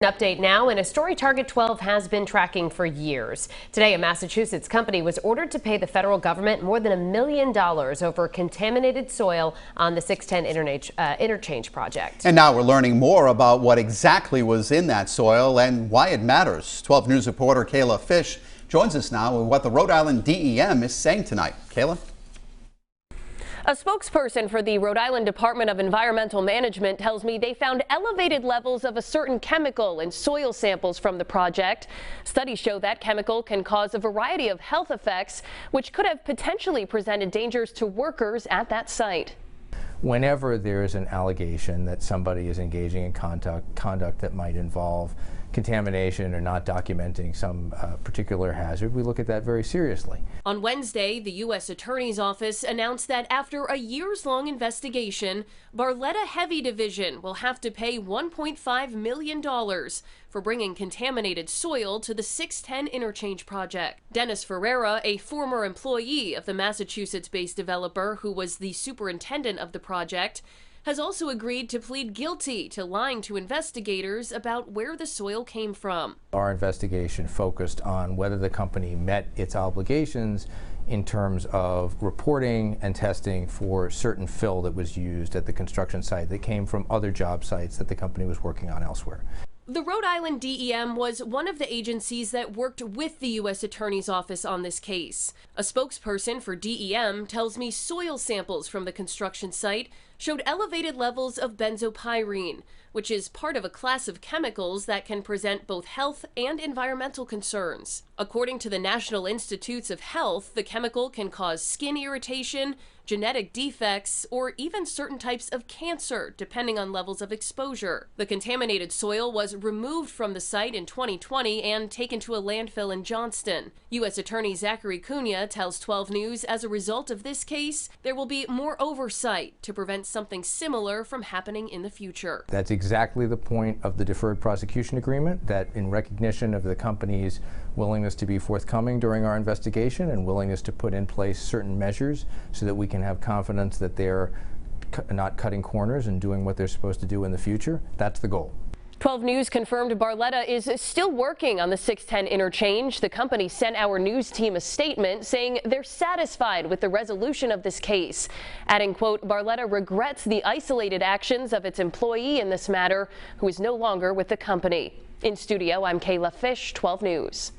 An update now, and a story Target 12 has been tracking for years. Today, a Massachusetts company was ordered to pay the federal government more than $1 million over contaminated soil on the 610 interchange project. And now we're learning more about what exactly was in that soil and why it matters. 12 News reporter Kayla Fish joins us now with what the Rhode Island DEM is saying tonight. Kayla? A spokesperson for the Rhode Island Department of Environmental Management tells me they found elevated levels of a certain chemical in soil samples from the project. Studies show that chemical can cause a variety of health effects, which could have potentially presented dangers to workers at that site. Whenever there is an allegation that somebody is engaging in conduct that might involve contamination or not documenting some particular hazard, we look at that very seriously. On Wednesday, the U.S. Attorney's Office announced that after a years-long investigation, Barletta Heavy Division will have to pay $1.5 million for bringing contaminated soil to the 610 interchange project. Dennis Ferreira, a former employee of the Massachusetts-based developer who was the superintendent of the project, has also agreed to plead guilty to lying to investigators about where the soil came from. Our investigation focused on whether the company met its obligations in terms of reporting and testing for certain fill that was used at the construction site that came from other job sites that the company was working on elsewhere. The Rhode Island DEM was one of the agencies that worked with the U.S. Attorney's Office on this case. A spokesperson for DEM tells me soil samples from the construction site showed elevated levels of benzopyrene, which is part of a class of chemicals that can present both health and environmental concerns. According to the National Institutes of Health, the chemical can cause skin irritation, genetic defects, or even certain types of cancer, depending on levels of exposure. The contaminated soil was removed from the site in 2020 and taken to a landfill in Johnston. U.S. Attorney Zachary Cunha tells 12 News as a result of this case, there will be more oversight to prevent something similar from happening in the future. That's exactly the point of the deferred prosecution agreement, that in recognition of the company's willingness to be forthcoming during our investigation and willingness to put in place certain measures so that we can have confidence that they're not cutting corners and doing what they're supposed to do in the future. That's the goal. 12 News confirmed Barletta is still working on the 610 interchange. The company sent our news team a statement saying they're satisfied with the resolution of this case, adding, quote, Barletta regrets the isolated actions of its employee in this matter, who is no longer with the company. In studio, I'm Kayla Fish, 12 News.